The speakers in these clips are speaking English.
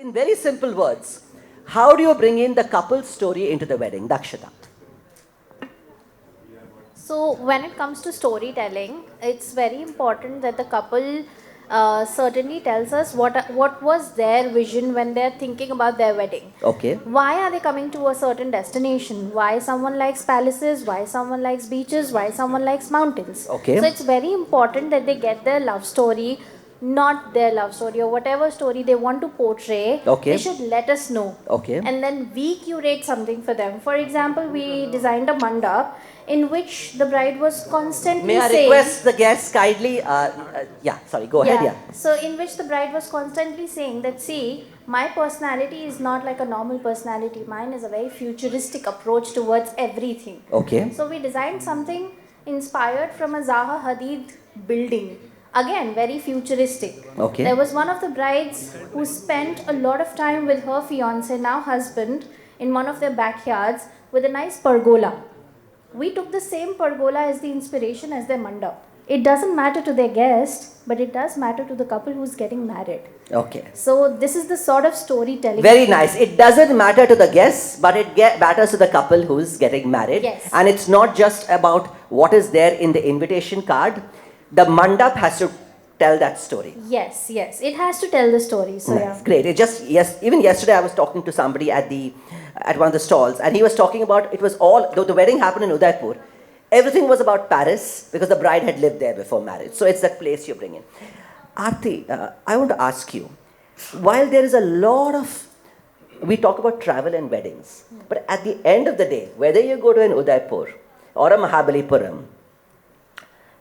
in very simple words, how do you bring in the couple story into the wedding? Dakshita. So when it comes to storytelling, it's very important that the couple certainly tells us what was their vision when they're thinking about their wedding. Okay. Why are they coming to a certain destination? Why someone likes palaces? Why someone likes beaches? Why someone likes mountains? Okay. So it's very important that they get their love story, not their love story or whatever story they want to portray. Okay. They should let us know. Okay. And then we curate something for them. For example, we designed a mandap in which the bride was constantly May I saying... request the guests kindly, go ahead, yeah. So in which the bride was constantly saying that, see, my personality is not like a normal personality. Mine is a very futuristic approach towards everything. Okay. So we designed something inspired from a Zaha Hadid building. Again, very futuristic. Okay. There was one of the brides who spent a lot of time with her fiancé, now husband, in one of their backyards with a nice pergola. We took the same pergola as the inspiration as their mandap. It doesn't matter to their guest, but it does matter to the couple who's getting married. Okay. So this is the sort of storytelling. Very nice. It doesn't matter to the guests, but it matters to the couple who's getting married. Yes. And it's not just about what is there in the invitation card. The mandap has to tell that story. Yes, yes. It has to tell the story. So nice. yeah. Great. Even yesterday I was talking to somebody at one of the stalls, and he was talking about, it was all, the wedding happened in Udaipur. Everything was about Paris because the bride had lived there before marriage. So it's that place you bring in. Aarti, I want to ask you, while there is a lot of, we talk about travel and weddings, but at the end of the day, whether you go to an Udaipur or a Mahabalipuram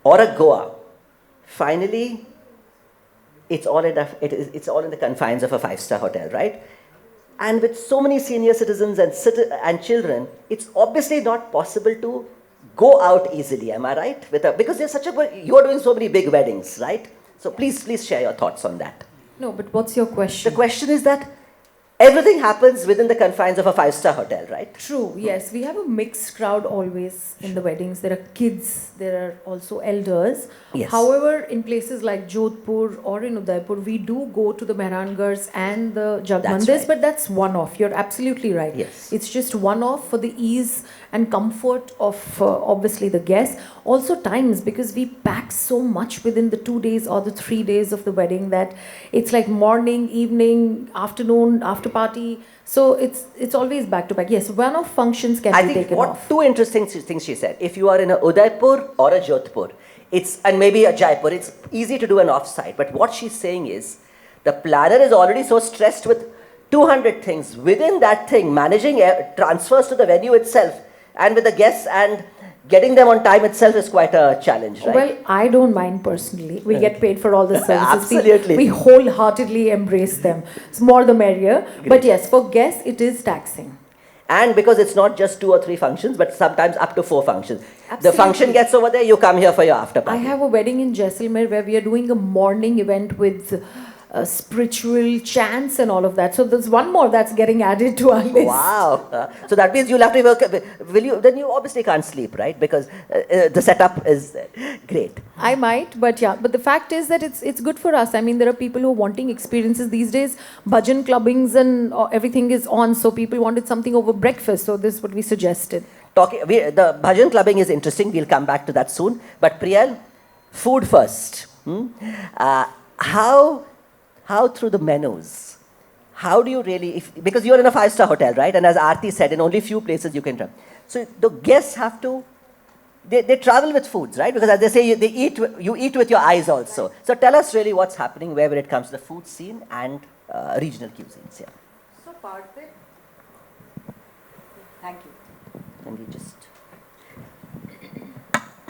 or a Goa, finally, it's all in the confines of a five-star hotel, right? And with so many senior citizens and children, it's obviously not possible to go out easily. Am I right? Because you are doing so many big weddings, right? So please share your thoughts on that. No, but what's your question? The question is that everything happens within the confines of a five-star hotel, right? True, yes. We have a mixed crowd always in the weddings. There are kids, there are also elders. Yes. However, in places like Jodhpur or in Udaipur, we do go to the Mehrangars and the Jagmandirs, right. but that's one-off. You're absolutely right. Yes. It's just one-off for the ease and comfort of obviously the guests. Also times, because we pack so much within the 2 days or the 3 days of the wedding that it's like morning, evening, afternoon, after party. So it's always back to back. Yes, one-off functions can be taken off. Two interesting things she said. If you are in a Udaipur or a Jodhpur, and maybe a Jaipur, it's easy to do an off-site. But what she's saying is, the planner is already so stressed with 200 things. Within that thing, managing transfers to the venue itself, and with the guests and getting them on time itself is quite a challenge, right? Well, I don't mind personally. We get paid for all the services. Absolutely. We wholeheartedly embrace them. It's more the merrier. Great. But yes, for guests, it is taxing. And because it's not just 2 or 3 functions, but sometimes up to 4 functions. Absolutely. The function gets over there, you come here for your after party. I have a wedding in Jaisalmer where we are doing a morning event with spiritual chants and all of that. So there's one more that's getting added to our list. Wow. So that means you'll have to work. Then you obviously can't sleep, right? Because the setup is great. I might, but yeah. But the fact is that it's good for us. I mean, there are people who are wanting experiences these days. Bhajan clubbings and everything is on. So people wanted something over breakfast. So this is what we suggested. The bhajan clubbing is interesting. We'll come back to that soon. But Priyal, food first. How through the menus? How do you really, because you're in a 5-star hotel, right? And as Aarti said, in only few places you can travel. So the guests have to, they travel with foods, right? Because as they say, you eat with your eyes also. So tell us really what's happening when it comes to the food scene and regional cuisines. Yeah. So Parthiv, thank you. Can we just...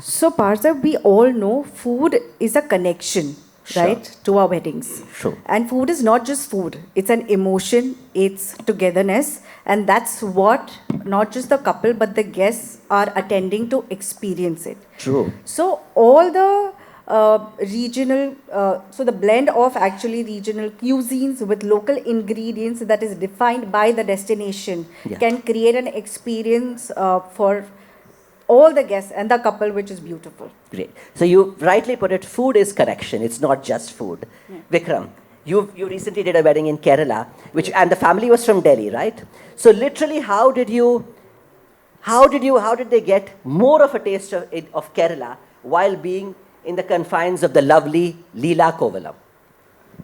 So Parthiv, we all know food is a connection. Sure. Right, to our weddings. True. And food is not just food, it's an emotion, it's togetherness, and that's what not just the couple but the guests are attending to experience it. True. So all the so the blend of actually regional cuisines with local ingredients that is defined by the destination can create an experience for all the guests and the couple, which is beautiful. Great. So you rightly put it, food is connection. It's not just food. Vikram, you recently did a wedding in Kerala, and the family was from Delhi, right? So literally, how did they get more of a taste of Kerala while being in the confines of the lovely Leela Kovalam?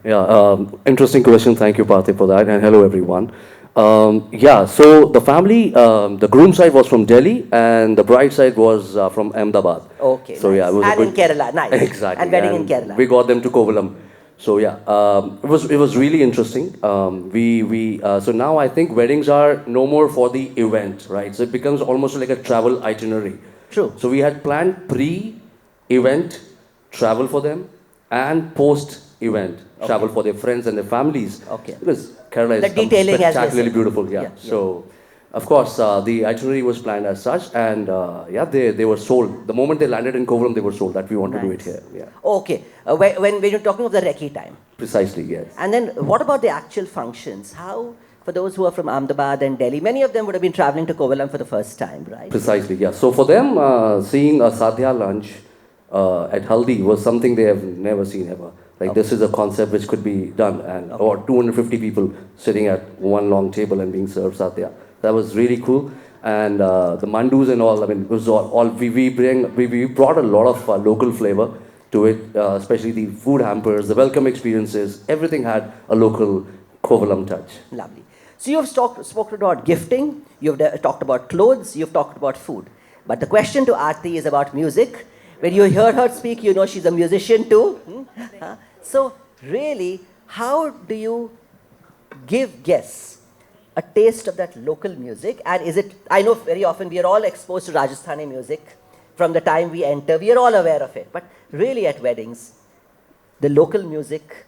Yeah, interesting question. Thank you, Parthiv, for that. And hello, everyone. Yeah, so the family, the groom side was from Delhi, and the bride side was from Ahmedabad. Okay, so nice. yeah, it was And a in Kerala, nice. Exactly. And wedding in Kerala. We got them to Kovalam. So yeah, it was really interesting. So now I think weddings are no more for the event, right? So it becomes almost like a travel itinerary. True. So we had planned pre-event travel for them and post-event travel for their friends and their families. Okay. Because Kerala The is detailing, as they spectacularly say. beautiful. Yeah. So, of course, the itinerary was planned as such, and yeah, they were sold. The moment they landed in Kovalam, they were sold that we want to do it Nice. here. Yeah. Okay. When you're talking of the recce time, Precisely, yes. and then what about the actual functions? How, for those who are from Ahmedabad and Delhi, many of them would have been traveling to Kovalam for the first time, right? Precisely, yeah. So for them, seeing a sadhya lunch at Haldi was something they have never seen ever. Like this is a concept which could be done, and or 250 people sitting at one long table and being served sadhya. That was really cool. And the mandus and all. I mean, it was all we brought a lot of local flavor to it, especially the food hampers, the welcome experiences. Everything had a local Kovalam touch. Lovely. So you've spoken about gifting, you've talked about clothes, you've talked about food. But the question to Aarti is about music. When you hear her speak, you know she's a musician too. So really, how do you give guests a taste of that local music? And is it, I know very often we are all exposed to Rajasthani music from the time we enter, we are all aware of it. But really at weddings, the local music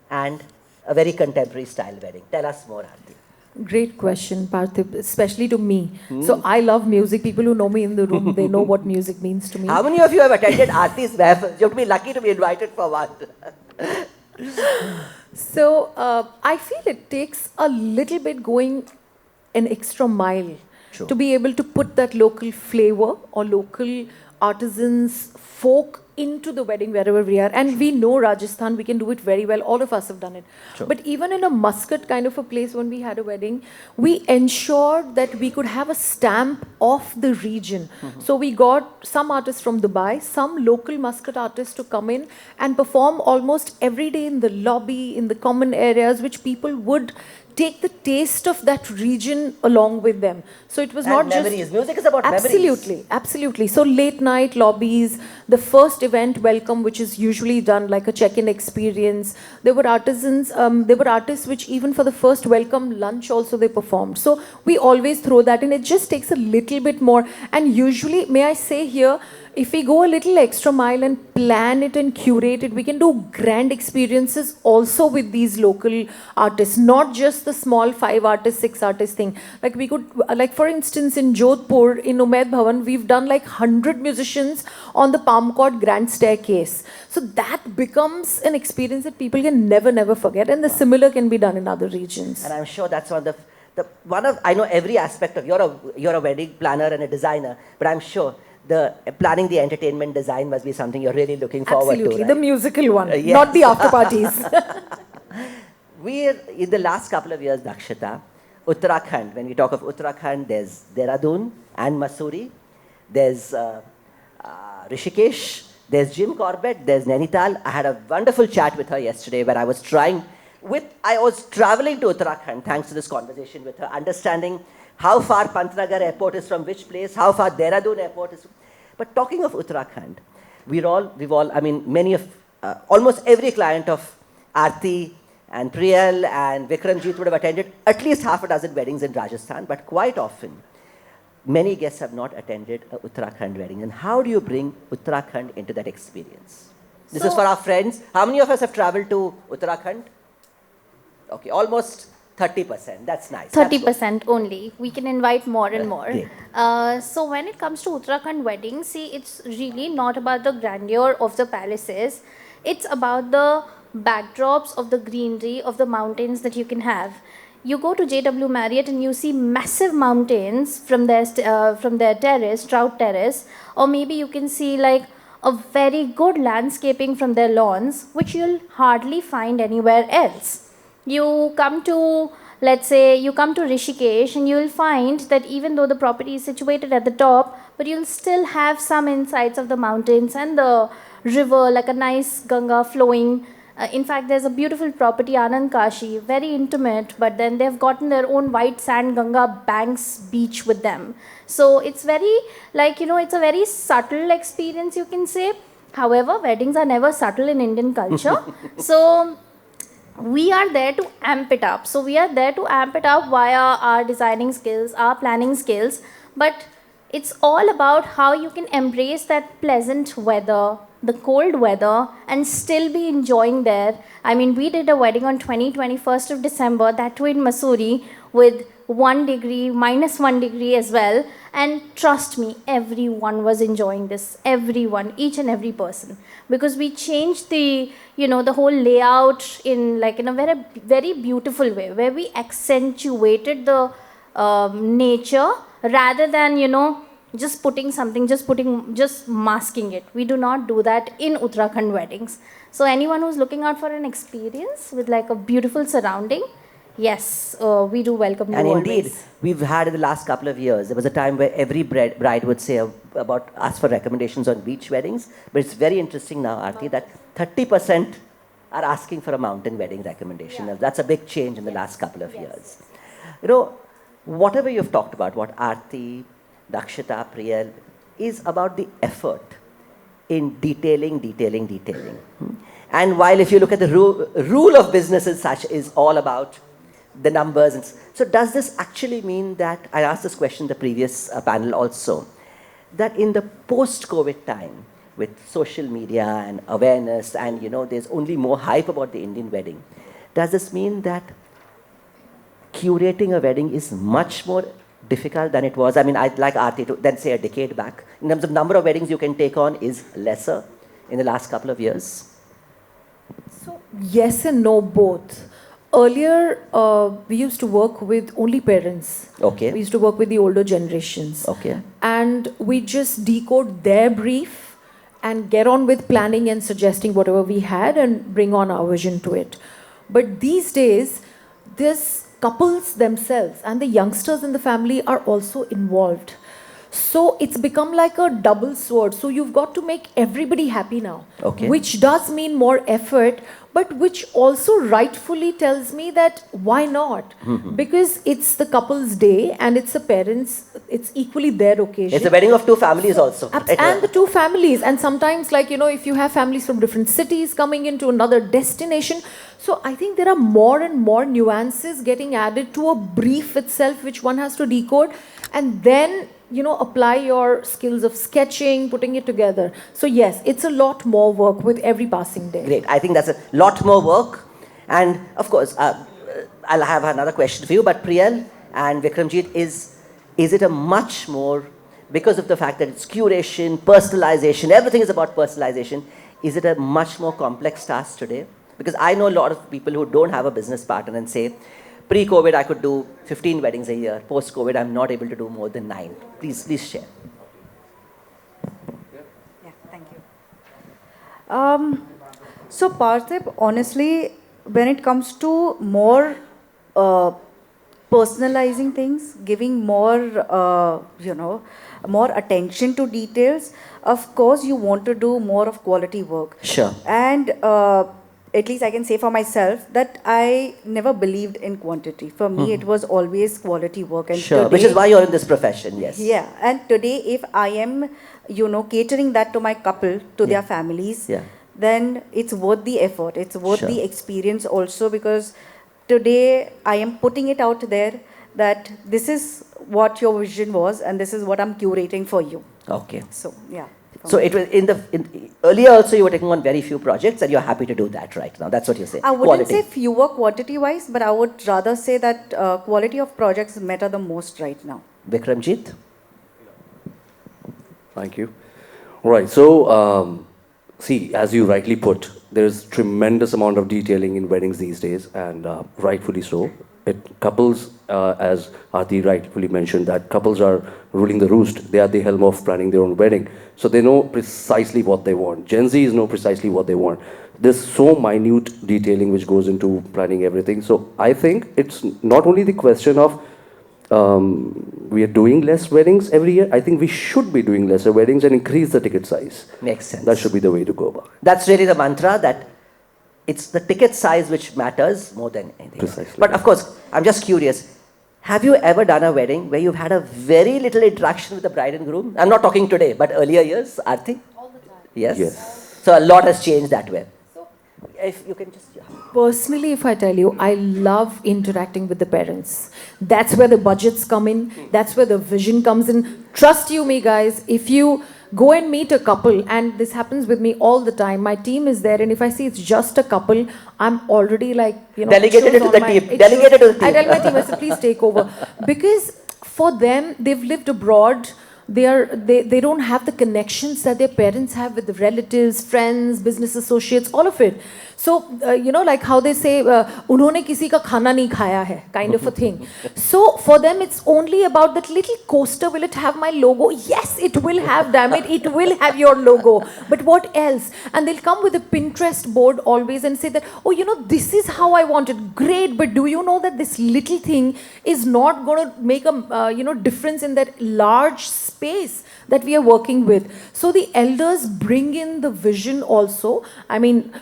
and a very contemporary style wedding. Tell us more, Aarti. Great question, Parthiv, especially to me. So I love music. People who know me in the room, they know what music means to me. How many of you have attended Aarti's mahfils? You have to be lucky to be invited for one. So I feel it takes a little bit going an extra mile True. to be able to put that local flavor or local artisans, folk into the wedding wherever we are. And we know Rajasthan, we can do it very well. All of us have done it. True. But even in a Muscat kind of a place when we had a wedding, we ensured that we could have a stamp of the region. So we got some artists from Dubai, some local Muscat artists to come in and perform almost every day in the lobby, in the common areas, which people would take the taste of that region along with them. So it was And not memories. just... Music is about memories. Absolutely, absolutely. So late night lobbies, the first event welcome, which is usually done like a check-in experience. There were artisans, there were artists which even for the first welcome lunch also they performed. So we always throw that in. It just takes a little bit more. And usually, may I say here, if we go a little extra mile and plan it and curate it, we can do grand experiences also with these local artists, not just the small 5 artists, 6 artists thing. Like we could, like for instance, in Jodhpur, in Umaid Bhavan, we've done like 100 musicians on the Palm Court Grand Staircase. So that becomes an experience that people can never forget, and the similar can be done in other regions. And I'm sure that's one of I know every aspect of you're a wedding planner and a designer, but I'm sure the planning the entertainment design must be something you're really looking forward Absolutely, to. Right? the musical one, Yes. not the after parties. We're in the last couple of years, Dakshita, Uttarakhand. When we talk of Uttarakhand, there's Dehradun and Mussoorie. There's Rishikesh. There's Jim Corbett. There's Nainital. I had a wonderful chat with her yesterday where I was traveling to Uttarakhand thanks to this conversation with her, understanding how far Pantnagar airport is from which place, how far Dehradun airport is. But talking of Uttarakhand, almost every client of Aarti and Priyal and Vikramjit would have attended at least half a dozen weddings in Rajasthan, but quite often, many guests have not attended a Uttarakhand wedding. And how do you bring Uttarakhand into that experience? This is for our friends. How many of us have traveled to Uttarakhand? Okay, almost 30%. That's nice. 30% only. We can invite more and more. Great. So when it comes to Uttarakhand weddings, see, it's really not about the grandeur of the palaces. It's about the backdrops of the greenery of the mountains that you can have. You go to JW Marriott and you see massive mountains from their terrace, Trout Terrace, or maybe you can see like a very good landscaping from their lawns, which you'll hardly find anywhere else. You come to, let's say, you come to Rishikesh and you'll find that even though the property is situated at the top, but you'll still have some insights of the mountains and the river, like a nice Ganga flowing. In fact, there's a beautiful property, Anand Kashi, very intimate, but then they've gotten their own white sand Ganga banks beach with them. So it's very, like, it's a very subtle experience, you can say. However, weddings are never subtle in Indian culture. So we are there to amp it up. So we are there to amp it up via our designing skills, our planning skills. But it's all about how you can embrace that pleasant weather, the cold weather, and still be enjoying there. I mean, we did a wedding on 21st of December, that too in Mussoorie, with 1 degree, -1 degree as well. And trust me, everyone was enjoying this. Everyone, each and every person. Because we changed the, the whole layout in a very, very beautiful way, where we accentuated the nature rather than, just masking it. We do not do that in Uttarakhand weddings. So anyone who's looking out for an experience with like a beautiful surrounding, yes, we do welcome you. And always. indeed, we've had in the last couple of years, there was a time where every bride would say about ask for recommendations on beach weddings. But it's very interesting now, Aarti, that 30% are asking for a mountain wedding recommendation. Yeah. That's a big change in the last couple of Yes. years. Whatever you've talked about, what Aarti, Dakshita, Priyal, is about the effort in detailing. And while if you look at the rule of business as such is all about the numbers. So does this actually mean that, I asked this question in the previous panel also, that in the post-COVID time, with social media and awareness and there's only more hype about the Indian wedding, does this mean that curating a wedding is much more difficult than it was? I mean, I'd like Aarti to then say a decade back. In terms of number of weddings you can take on is lesser in the last couple of years. So yes and no, both. Earlier, we used to work with only parents. Okay. We used to work with the older generations. Okay. And we just decode their brief and get on with planning and suggesting whatever we had and bring on our vision to it. But these days, this couples themselves and the youngsters in the family are also involved. So it's become like a double sword. So you've got to make everybody happy now. Okay. Which does mean more effort, but which also rightfully tells me that why not? Mm-hmm. Because it's the couple's day and it's the parents, it's equally their occasion. It's a wedding of two families also. And the two families. And sometimes, if you have families from different cities coming into another destination. So I think there are more and more nuances getting added to a brief itself, which one has to decode. And then, apply your skills of sketching, putting it together. So yes, it's a lot more work with every passing day. Great. I think that's a lot more work. And of course, I'll have another question for you, but Priyal and Vikramjit, is it a much more, because of the fact that it's curation, personalization, everything is about personalization, is it a much more complex task today? Because I know a lot of people who don't have a business partner and say, pre-COVID, I could do 15 weddings a year. Post-COVID, I'm not able to do more than 9. Please share. Yeah, thank you. So Parthiv, honestly, when it comes to more personalizing things, giving more, more attention to details, of course, you want to do more of quality work. Sure. And at least I can say for myself that I never believed in quantity. For me, it was always quality work. And Sure, today, which is why you're in this profession, yes. yeah, and today if I am, catering that to my couple, to their families, then it's worth the effort. It's worth Sure. the experience also, because today I am putting it out there that this is what your vision was and this is what I'm curating for you. Okay. So, yeah. So it was earlier also you were taking on very few projects and you're happy to do that right now. That's what you're saying. I wouldn't say fewer quantity-wise, but I would rather say that quality of projects matter the most right now. Vikramjit? Thank you. Right. So, see, as you rightly put, there is tremendous amount of detailing in weddings these days, and rightfully so. couples, as Aarti rightfully mentioned, that couples are ruling the roost. They are the helm of planning their own wedding. So they know precisely what they want. Gen Zs know precisely what they want. There's so minute detailing which goes into planning everything. So I think it's not only the question of we are doing less weddings every year. I think we should be doing lesser weddings and increase the ticket size. Makes sense. That should be the way to go about it. That's really the mantra, that it's the ticket size which matters more than anything. Precisely. But of course, I'm just curious. Have you ever done a wedding where you've had a very little interaction with the bride and groom? I'm not talking today, but earlier years, Aarti? All the time. Yes? Yes. So a lot has changed that way. If you can just... Yeah. Personally, if I tell you, I love interacting with the parents. That's where the budgets come in. That's where the vision comes in. Trust you me, guys, if you go and meet a couple, and this happens with me all the time, my team is there, and if I see it's just a couple, I'm already like, Delegated it to the team. Delegated to the team. I tell my team, I say, please take over. Because for them, they've lived abroad. They don't have the connections that their parents have with the relatives, friends, business associates, all of it. So, like how they say, unhone kisi ka khana nahi khaya hai, kind of a thing. So, for them, it's only about that little coaster. Will it have my logo? Yes, it will have, damn it. It will have your logo. But what else? And they'll come with a Pinterest board always and say that, oh, this is how I want it. Great, but do you know that this little thing is not going to make a, difference in that large space that we are working with. So the elders bring in the vision also. I mean,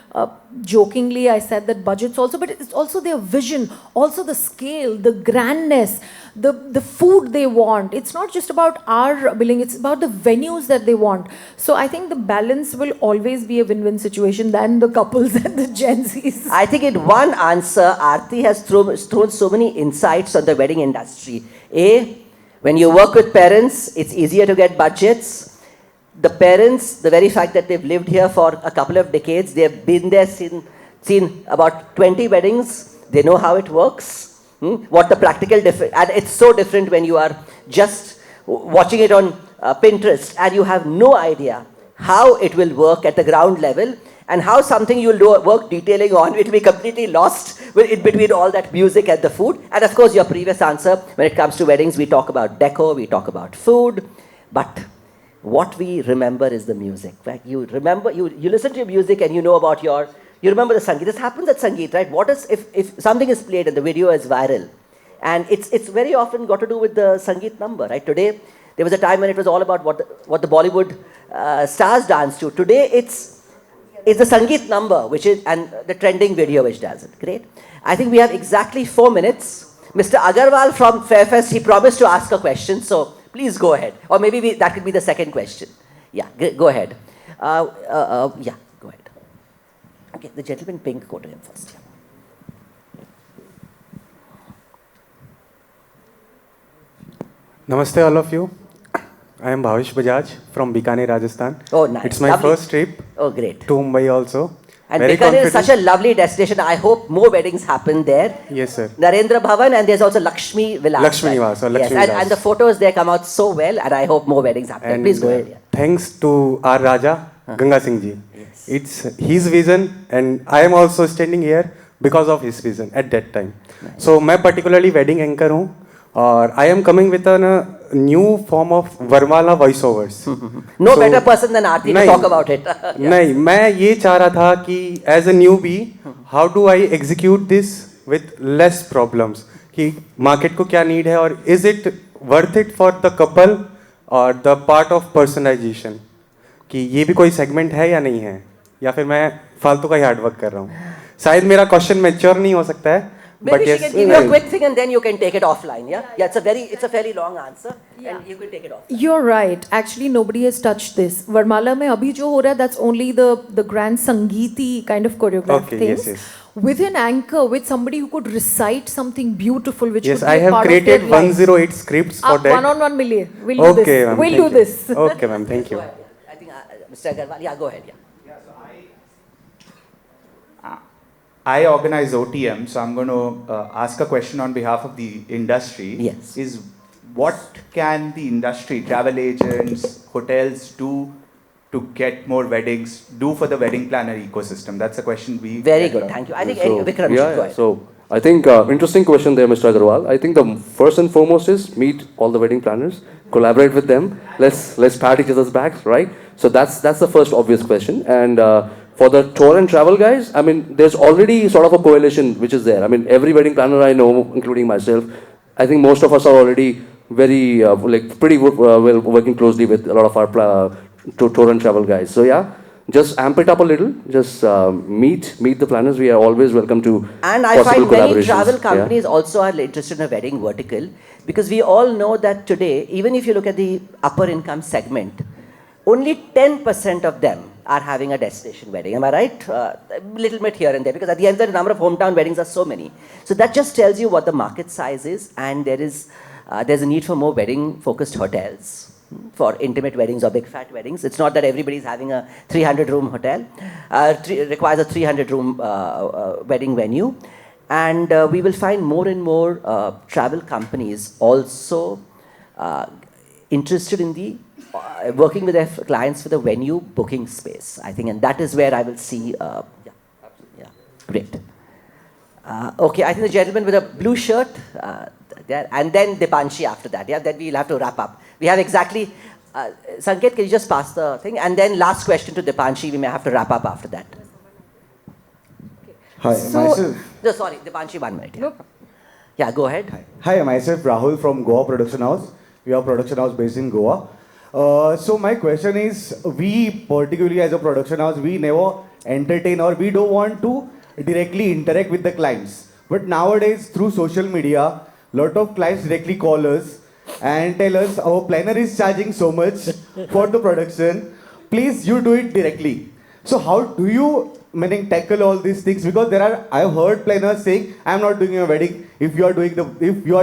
jokingly I said that budgets also, but it's also their vision, also the scale, the grandness, the food they want. It's not just about our billing, it's about the venues that they want. So I think the balance will always be a win-win situation than the couples and the Gen Zs. I think in one answer, Aarti has thrown so many insights on the wedding industry. When you work with parents, it's easier to get budgets. The parents, the very fact that they've lived here for a couple of decades, they've been there, seen about 20 weddings, they know how it works, what the practical difference, and it's so different when you are just watching it on Pinterest and you have no idea how it will work at the ground level, and how something you'll do work detailing on, it will be completely lost in between all that music and the food. And of course, your previous answer, when it comes to weddings, we talk about decor, we talk about food, but what we remember is the music. Right? You remember, you listen to your music and you know about you remember the Sangeet. This happens at Sangeet, right? What is, if something is played and the video is viral, and it's very often got to do with the Sangeet number, right? Today, there was a time when it was all about what the Bollywood stars dance to. Today, it's the Sangeet number, which is, and the trending video which does it. Great. I think we have exactly 4 minutes. Mr. Agarwal from Fairfest, he promised to ask a question, so please go ahead. Or maybe that could be the second question. Yeah, go ahead. Yeah, go ahead. Okay, the gentleman pink, go to him first. Yeah. Namaste all of you. I am Bhavish Bajaj from Bikaner, Rajasthan. Oh, nice. It's my first trip great. to Mumbai also. And Very Bikaner is such a lovely destination. I hope more weddings happen there. Yes, sir. Narendra Bhavan, and there's also Lakshmi Vilas. Lakshmi Niwas, or Lakshmi yes, Vilas. and the photos there come out so well, and I hope more weddings happen. And Please go ahead. Yeah. thanks to our Raja, Ganga Singh ji. Yes. It's his vision, and I am also standing here because of his vision at that time. Nice. So, मैं particularly wedding anchor हूँ, और I am coming with a new form of Varmala voiceovers. No better person than Aarti to talk about it. नहीं, मैं ये चाह रहा था कि as a newbie, how do I execute this with less problems? कि market को क्या need है, और is it worth it for the couple or the part of personalization? कि ये भी कोई segment है या नहीं है, या फिर मैं फालतू का ही hard work कर रहा हूँ. शायद मेरा question mature नहीं हो सकता है. Maybe she can give you a quick thing and then you can take it offline, yeah? Yeah, it's a fairly long answer, and you can take it off. You're right. Actually, nobody has touched this. Varmala mein abhi jo ho raha hai, that's only the grand Sangeeti kind of choreographed things. Yes. With an anchor, with somebody who could recite something beautiful, which yes, could be I have part created of their life. 108 scripts for that. One-on-one million. We'll do this. Ma'am, We'll do this. Okay, ma'am. Thank you. Go ahead, yeah. I think Mr. Agarwal, yeah, go ahead, yeah. I organize OTM, so I'm going to ask a question on behalf of the industry. Yes. Is what can the industry, travel agents, hotels do to get more weddings, do for the wedding planner ecosystem? That's a question we Very get good, a lot. thank you. I think So, Vikram should go ahead. So I think interesting question there, Mr. Agarwal. I think the first and foremost is meet all the wedding planners, collaborate with them. Let's pat each other's backs, right? So that's the first obvious question. And for the tour and travel guys, I mean, there's already sort of a coalition which is there. I mean, every wedding planner I know, including myself, I think most of us are already very like pretty well working closely with a lot of our tour and travel guys. So yeah, just amp it up a little. Just meet the planners. We are always welcome to And I possible find many collaborations. travel Yeah. companies also are interested in a wedding vertical, because we all know that today, even if you look at the upper income segment, only 10% of them are having a destination wedding. Am I right? A little bit here and there, because at the end of the number of hometown weddings are so many. So that just tells you what the market size is, and there's a need for more wedding focused hotels for intimate weddings or big fat weddings. It's not that everybody's having a 300-room hotel. Requires a 300-room wedding venue. And we will find more and more travel companies also interested in the working with their clients for the venue booking space, I think. And that is where I will see, yeah, great. Okay, I think the gentleman with a blue shirt, there, and then Dipanshi after that. Yeah, then we'll have to wrap up. We have exactly, Sanket, can you just pass the thing? And then last question to Dipanshi, we may have to wrap up after that. Hi, myself. No, sorry, Dipanshi, 1 minute. Yeah, Nope. yeah, go ahead. Hi, myself Rahul from Goa Production House. We are a production house based in Goa. So my question is, we particularly as a production house, we never entertain or we don't want to directly interact with the clients. But nowadays through social media, lot of clients directly call us and tell us our planner is charging so much for the production. Please, you do it directly. So how do you tackle all these things? Because I've heard planners saying, I'm not doing a wedding if you are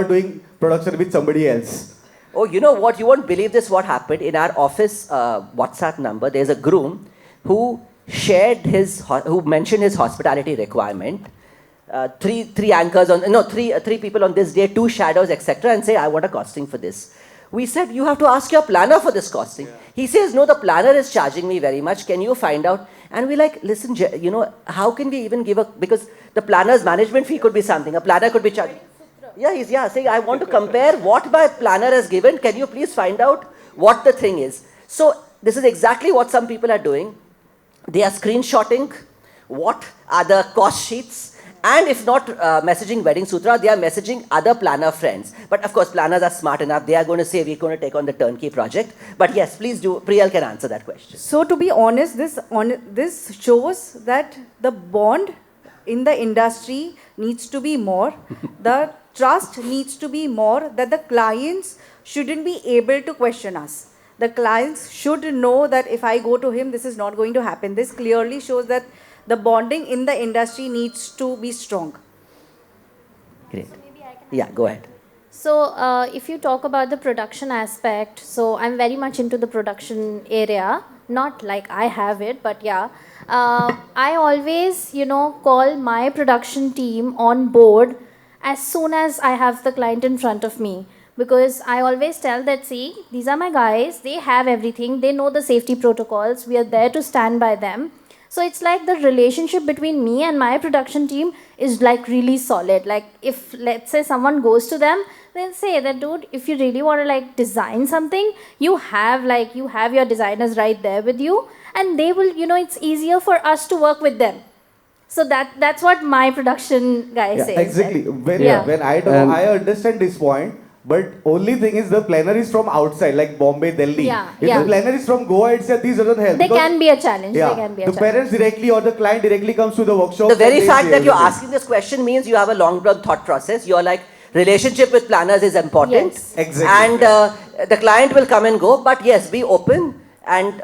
doing production with somebody else. Oh, you know what? You won't believe this, what happened. In our office WhatsApp number, there's a groom who who mentioned his hospitality requirement. Three anchors on, no, three people on this day, 2 shadows, etc. and say, I want a costing for this. We said, you have to ask your planner for this costing. Yeah. He says, no, the planner is charging me very much. Can you find out? And we're like, listen, you know, how can we even give because the planner's management fee could be something. A planner could be charging. Yeah, he's saying, I want to compare what my planner has given. Can you please find out what the thing is? So this is exactly what some people are doing. They are screenshotting what are the cost sheets. And if not messaging WeddingSutra, they are messaging other planner friends. But of course, planners are smart enough. They are going to say, we're going to take on the turnkey project. But yes, please do. Priyal can answer that question. So to be honest, this shows that the bond in the industry needs to be more. The trust needs to be more, that the clients shouldn't be able to question us. The clients should know that if I go to him, this is not going to happen. This clearly shows that the bonding in the industry needs to be strong. Great. Yeah, go ahead. So if you talk about the production aspect, so I'm very much into the production area. Not like I have it, but yeah. I always, call my production team on board as soon as I have the client in front of me. Because I always tell that, see, these are my guys, they have everything, they know the safety protocols, we are there to stand by them. So it's like the relationship between me and my production team is like really solid. Like if, let's say, someone goes to them, they'll say that, dude, if you really want to like design something, you have your designers right there with you, and they will, it's easier for us to work with them. So that's what my production guy says. Exactly. When I understand this point, but only thing is the planner is from outside, like Bombay, Delhi. If the planner is from Goa, it's these doesn't help. They can be a challenge. The parents directly or the client directly comes to the workshop. The very fact that you're asking this question means you have a long-term thought process. You're like, relationship with planners is important. Yes. Exactly. And the client will come and go, but yes, be open. And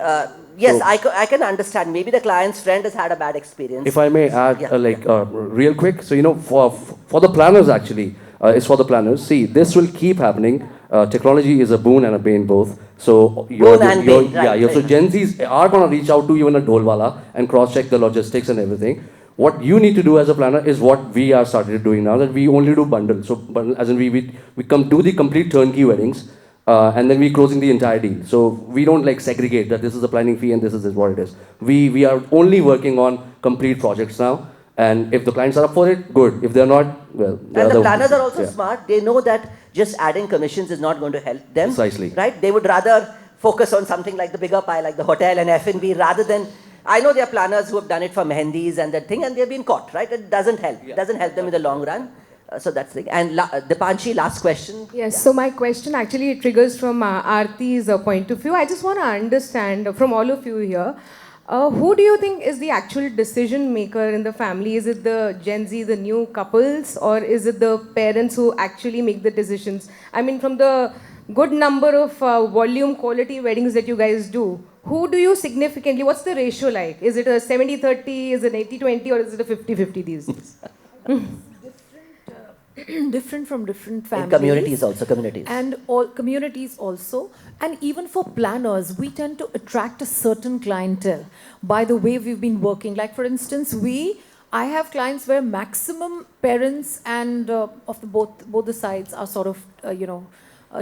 yes, I can understand. Maybe the client's friend has had a bad experience. If I may add, real quick. So, for the planners actually, it's for the planners. See, this will keep happening. Technology is a boon and a bane both. So, Boon and bane, right. So Gen Zs are going to reach out to even a Dholwala and cross-check the logistics and everything. What you need to do as a planner is what we are started doing now, that we only do bundles. So, as in we come do the complete turnkey weddings. And then we're closing the entire deal. So we don't like segregate that this is a planning fee and this is what it is. We are only working on complete projects now. And if the clients are up for it, good. If they're not, well, And the planners are also yeah. smart. They know that just adding commissions is not going to help them. Precisely. Right? They would rather focus on something like the bigger pie, like the hotel and F&B, rather than... I know there are planners who have done it for mehendis and that thing, and they've been caught, right? It doesn't help. It doesn't help them in the long run. So that's the thing. And Dipanshi, last question. Yes, so my question actually triggers from Aarti's point of view. I just want to understand from all of you here, who do you think is the actual decision maker in the family? Is it the Gen Z, the new couples, or is it the parents who actually make the decisions? I mean, from the good number of volume quality weddings that you guys do, who do you significantly, what's the ratio like? Is it a 70-30, is it 80-20, or is it a 50-50 these days? Different from different families. In communities also, communities. And all communities also. And even for planners, we tend to attract a certain clientele by the way we've been working. Like for instance, I have clients where maximum parents and of the both the sides are sort of,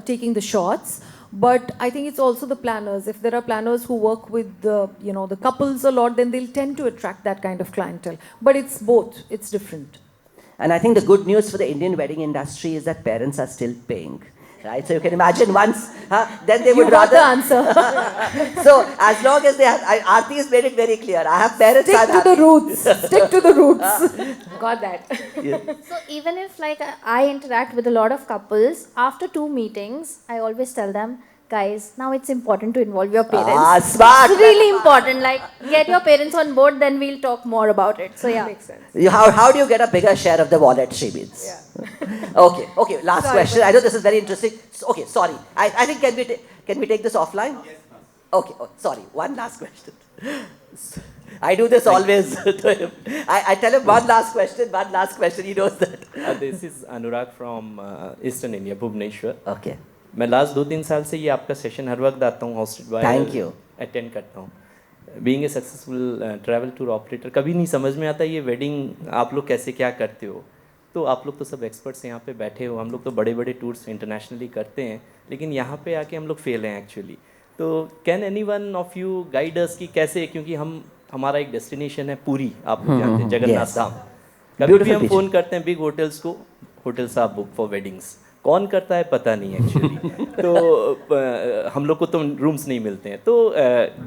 taking the shots. But I think it's also the planners. If there are planners who work with the couples a lot, then they'll tend to attract that kind of clientele. But it's both. It's different. And I think the good news for the Indian wedding industry is that parents are still paying. Right? So you can imagine once, then they would rather... You got the answer. So as long as they have... Aarti has made it very clear. I have parents... Stick to the roots. Stick to the roots. Got that. So even if like I interact with a lot of couples, after 2 meetings, I always tell them, guys, now it's important to involve your parents. Smart. It's really important. Like, get your parents on board, then we'll talk more about it. So yeah. Makes sense. How do you get a bigger share of the wallet, Shreebits? Yeah. Okay. Last question. I know this is very interesting. Okay, sorry. I think can we take this offline? Yes. Okay. Oh, sorry. One last question. I do this always to him. I tell him one last question. He knows that. This is Anurag from Eastern India, Bhubaneswar. Okay. मैं last 2-3 साल से ये आपका session हर वक्त आता हूँ, hosted by, thank you, attend करता हूँ. Being a successful travel tour operator, कभी नहीं समझ में आता ये वेडिंग आप लोग कैसे क्या करते हो. तो आप लोग तो सब एक्सपर्ट्स यहाँ पे बैठे हो, हम लोग तो बड़े बड़े टूर्स इंटरनेशनली करते हैं, लेकिन यहाँ पे आके हम लोग फेल हैं एक्चुअली. तो can any one of you guide us कि कैसे, क्योंकि हमारा एक डेस्टिनेशन है पूरी, आप लोग जानते हैं, जगन्नाथ धाम. कभी भी हम फ़ोन करते हैं बिग होटल्स को, होटल्स आप बुक फॉर वेडिंग्स, कौन करता है पता नहीं एक्चुअली. तो हम लोग को तो रूम्स नहीं मिलते हैं. तो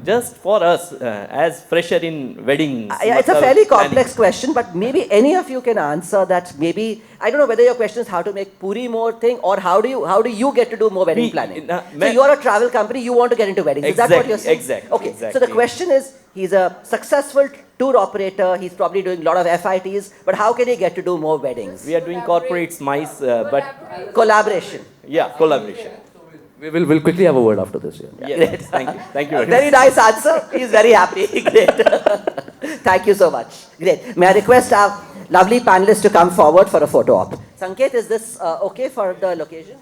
just for us as fresher in wedding, it's a fairly complex question, but maybe any of you can answer that. Maybe I don't know whether your question is how to make Puri more thing, or how do you get to do more wedding planning. So you're a travel company, you want to get into weddings. Is that what you're saying? Exactly. Okay. So the question is, he's a successful tour operator. He's probably doing a lot of FITs, but how can he get to do more weddings? We are doing corporates, mice, but Collaboration. Yeah, collaboration. We'll quickly have a word after this. Yeah. Yeah. Great. Thank you. Very nice answer. He's very happy. Great. Thank you so much. Great. May I request our lovely panelists to come forward for a photo op. Sanket, is this okay for the location?